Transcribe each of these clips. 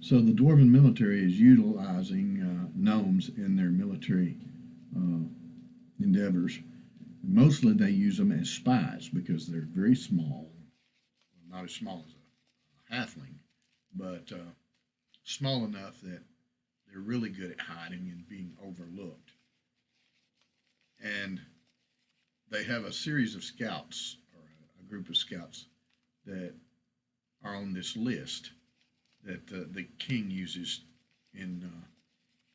So the Dwarven military is utilizing gnomes in their military uh, endeavors. Mostly they use them as spies because they're very small. Not as small as a halfling, but small enough that they're really good at hiding and being overlooked. And they have a series of scouts, or a group of scouts, that are on this list that the king uses in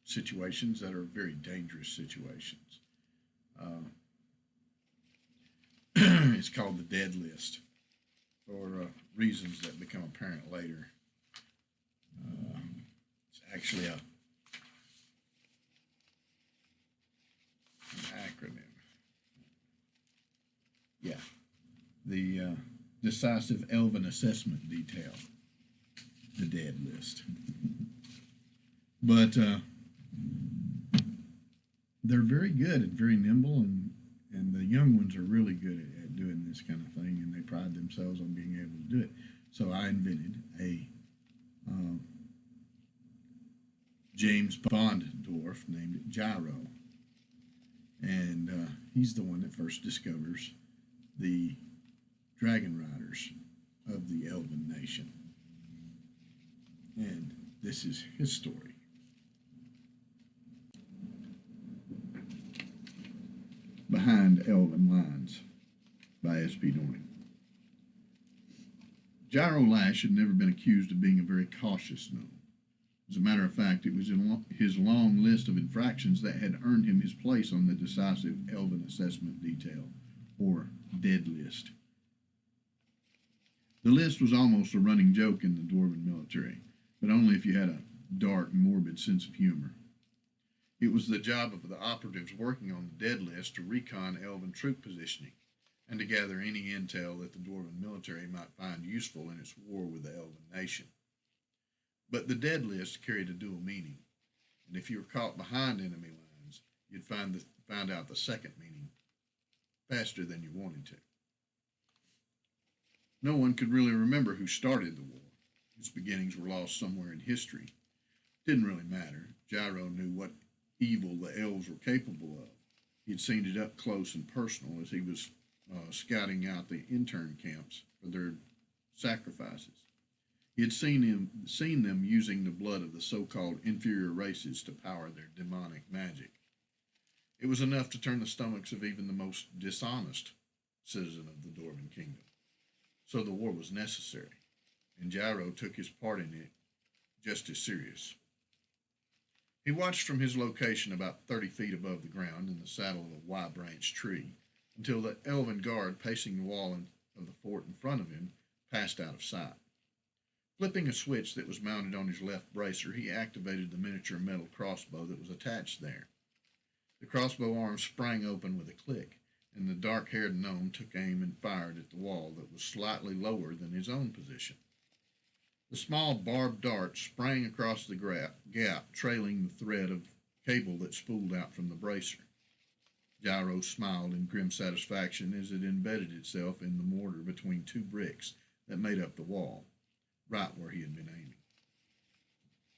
situations that are very dangerous situations. Uh, it's called the dead list for reasons that become apparent later. It's actually an acronym. Yeah, the decisive Elven assessment detail, the dead list. But they're very good and very nimble, and the young ones are really good at doing this kind of thing, and they pride themselves on being able to do it. So I invented a James Bond dwarf named Gyro, and he's the one that first discovers the dragon riders of the Elven nation. And this is his story. Behind Elven Lines by S.P.Dorning. Gyro Lash had never been accused of being a very cautious gnome. As a matter of fact, it was in his long list of infractions that had earned him his place on the decisive Elven assessment detail, or dead list. The list was almost a running joke in the Dwarven military, but only if you had a dark, morbid sense of humor. It was the job of the operatives working on the dead list to recon Elven troop positioning and to gather any intel that the Dwarven military might find useful in its war with the Elven nation. But the dead list carried a dual meaning, and if you were caught behind enemy lines, you'd find out the second meaning faster than you wanted to. No one could really remember who started the war. Its beginnings were lost somewhere in history. It didn't really matter. Gyro knew what evil the elves were capable of. He had seen it up close and personal as he was scouting out the intern camps for their sacrifices. He had seen them using the blood of the so-called inferior races to power their demonic magic. It was enough to turn the stomachs of even the most dishonest citizen of the Dwarven kingdom. So the war was necessary, and Gyro took his part in it just as serious. He watched from his location about 30 feet above the ground in the saddle of a wide-branched tree until the elven guard pacing the wall of the fort in front of him passed out of sight. Flipping a switch that was mounted on his left bracer, he activated the miniature metal crossbow that was attached there. The crossbow arm sprang open with a click, and the dark-haired gnome took aim and fired at the wall that was slightly lower than his own position. The small barbed dart sprang across the gap, trailing the thread of cable that spooled out from the bracer. Gyro smiled in grim satisfaction as it embedded itself in the mortar between two bricks that made up the wall, right where he had been aiming.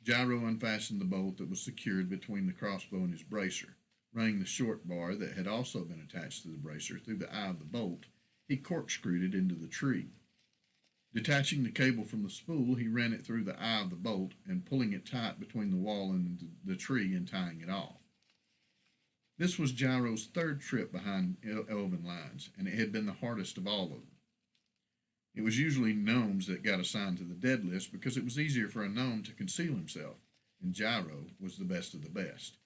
Gyro unfastened the bolt that was secured between the crossbow and his bracer. Running the short bar that had also been attached to the bracer through the eye of the bolt, he corkscrewed it into the tree. Detaching the cable from the spool, he ran it through the eye of the bolt and pulling it tight between the wall and the tree and tying it off. This was Gyro's third trip behind Elven lines, and it had been the hardest of all of them. It was usually gnomes that got assigned to the dead list because it was easier for a gnome to conceal himself, and Gyro was the best of the best.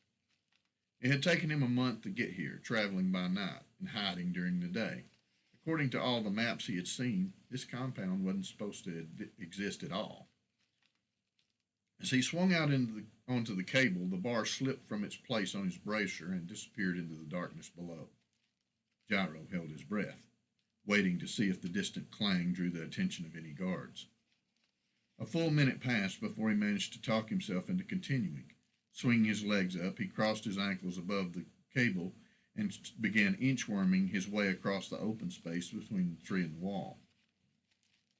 It had taken him a month to get here, traveling by night and hiding during the day. According to all the maps he had seen, this compound wasn't supposed to exist at all. As he swung out onto the cable, the bar slipped from its place on his bracer and disappeared into the darkness below. Gyro held his breath, waiting to see if the distant clang drew the attention of any guards. A full minute passed before he managed to talk himself into continuing. Swinging his legs up, he crossed his ankles above the cable and began inchworming his way across the open space between the tree and the wall.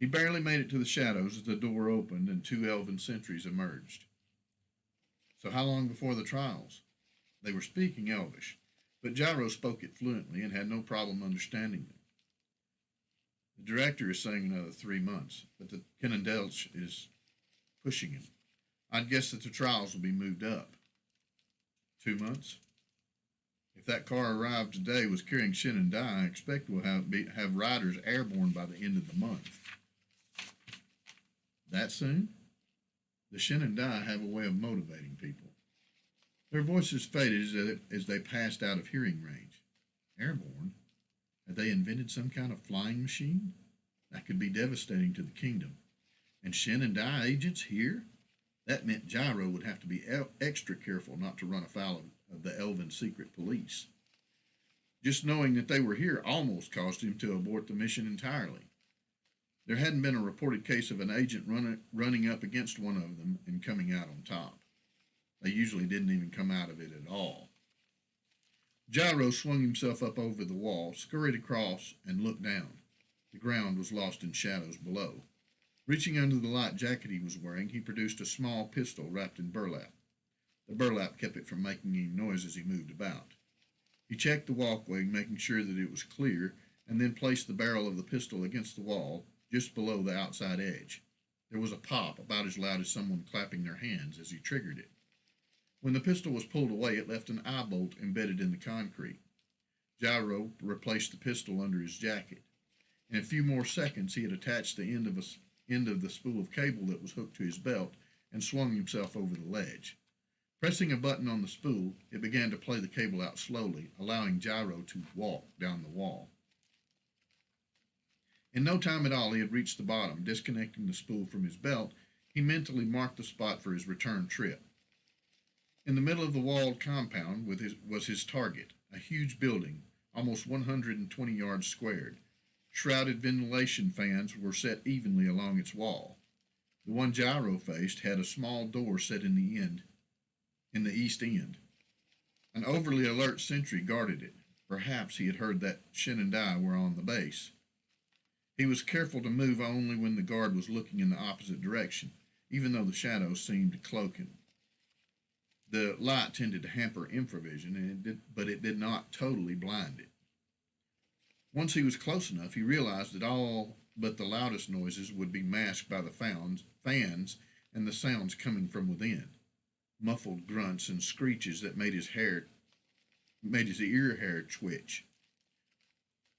He barely made it to the shadows as the door opened and two elven sentries emerged. So how long before the trials? They were speaking Elvish, but Gyro spoke it fluently and had no problem understanding them. The director is saying another 3 months, but the Kenandelch is pushing him. I'd guess that the trials will be moved up. 2 months? If that car arrived today was carrying Shin and Dai, I expect we'll have riders airborne by the end of the month. That soon? The Shin and Dai have a way of motivating people. Their voices faded as they passed out of hearing range. Airborne? Had they invented some kind of flying machine? That could be devastating to the kingdom. And Shin and Dai agents here? That meant Gyro would have to be extra careful not to run afoul of the Elven secret police. Just knowing that they were here almost caused him to abort the mission entirely. There hadn't been a reported case of an agent running up against one of them and coming out on top. They usually didn't even come out of it at all. Gyro swung himself up over the wall, scurried across, and looked down. The ground was lost in shadows below. Reaching under the light jacket he was wearing, he produced a small pistol wrapped in burlap. The burlap kept it from making any noise as he moved about. He checked the walkway, making sure that it was clear, and then placed the barrel of the pistol against the wall, just below the outside edge. There was a pop, about as loud as someone clapping their hands, as he triggered it. When the pistol was pulled away, it left an eye bolt embedded in the concrete. Gyro replaced the pistol under his jacket. In a few more seconds, he had attached the end of the spool of cable that was hooked to his belt and swung himself over the ledge. Pressing a button on the spool, it began to play the cable out slowly, allowing Gyro to walk down the wall. In no time at all, he had reached the bottom. Disconnecting the spool from his belt, he mentally marked the spot for his return trip. In the middle of the walled compound was his target, a huge building, almost 120 yards squared. Shrouded ventilation fans were set evenly along its wall. The one Gyro faced had a small door set in the east end. An overly alert sentry guarded it. Perhaps he had heard that Shin and Dai were on the base. He was careful to move only when the guard was looking in the opposite direction, even though the shadows seemed to cloak him. The light tended to hamper infravision, but it did not totally blind it. Once he was close enough, he realized that all but the loudest noises would be masked by the fans and the sounds coming from within. Muffled grunts and screeches that made his ear hair twitch.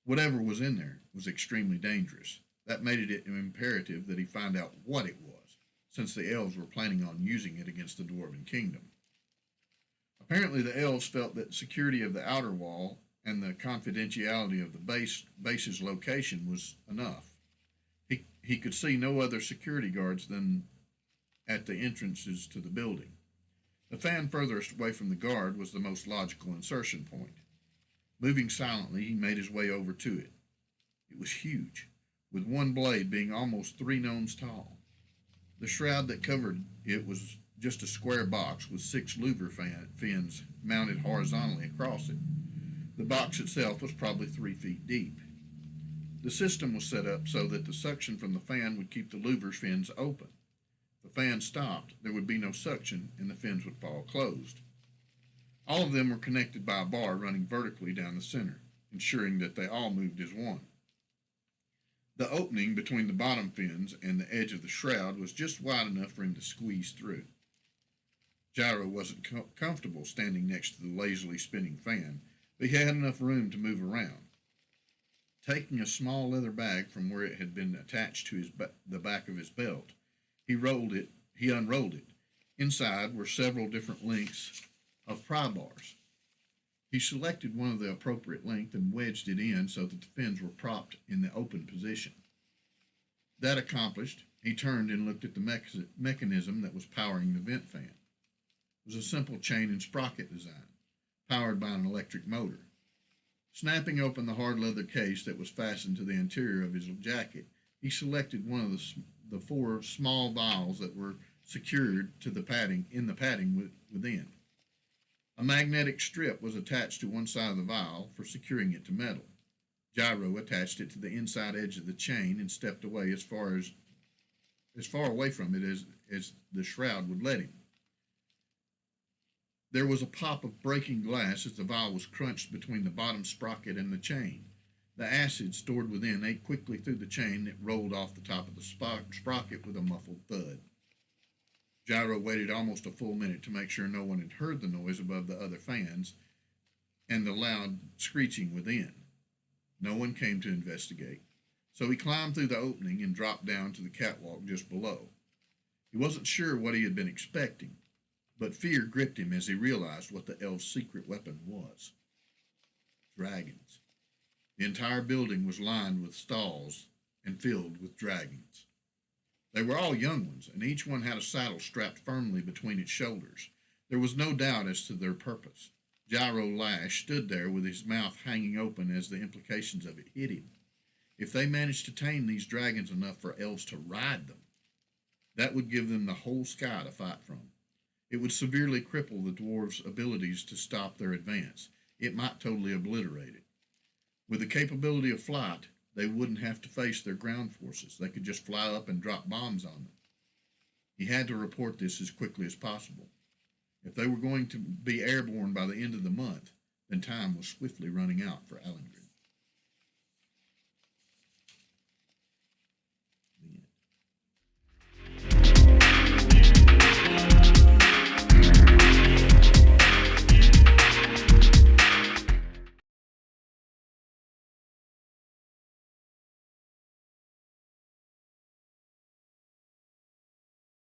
Whatever was in there was extremely dangerous. That made it imperative that he find out what it was, since the elves were planning on using it against the Dwarven kingdom. Apparently the elves felt that security of the outer wall and the confidentiality of the base's location was enough. He could see no other security guards than at the entrances to the building. The fan furthest away from the guard was the most logical insertion point. Moving silently, he made his way over to it. It was huge, with one blade being almost 3 gnomes tall. The shroud that covered it was just a square box with 6 louver fins mounted horizontally across it. The box itself was probably 3 feet deep. The system was set up so that the suction from the fan would keep the louver fins open. If the fan stopped, there would be no suction and the fins would fall closed. All of them were connected by a bar running vertically down the center, ensuring that they all moved as one. The opening between the bottom fins and the edge of the shroud was just wide enough for him to squeeze through. Gyro wasn't comfortable standing next to the lazily spinning fan, but he had enough room to move around. Taking a small leather bag from where it had been attached to the back of his belt, he unrolled it. Inside were several different lengths of pry bars. He selected one of the appropriate length and wedged it in so that the fins were propped in the open position. That accomplished, he turned and looked at the mechanism that was powering the vent fan. It was a simple chain and sprocket design, powered by an electric motor. Snapping open the hard leather case that was fastened to the interior of his jacket, he selected one of the 4 small vials that were secured to the padding within. A magnetic strip was attached to one side of the vial for securing it to metal. Gyro attached it to the inside edge of the chain and stepped away as far away from it as the shroud would let him. There was a pop of breaking glass as the vial was crunched between the bottom sprocket and the chain. The acid stored within ate quickly through the chain that rolled off the top of the sprocket with a muffled thud. Gyro waited almost a full minute to make sure no one had heard the noise above the other fans and the loud screeching within. No one came to investigate, so he climbed through the opening and dropped down to the catwalk just below. He wasn't sure what he had been expecting, but fear gripped him as he realized what the elf's secret weapon was. Dragons. The entire building was lined with stalls and filled with dragons. They were all young ones, and each one had a saddle strapped firmly between its shoulders. There was no doubt as to their purpose. Gyro Lash stood there with his mouth hanging open as the implications of it hit him. If they managed to tame these dragons enough for elves to ride them, that would give them the whole sky to fight from. It would severely cripple the dwarves' abilities to stop their advance. It might totally obliterate it. With the capability of flight, they wouldn't have to face their ground forces. They could just fly up and drop bombs on them. He had to report this as quickly as possible. If they were going to be airborne by the end of the month, then time was swiftly running out for Allengren.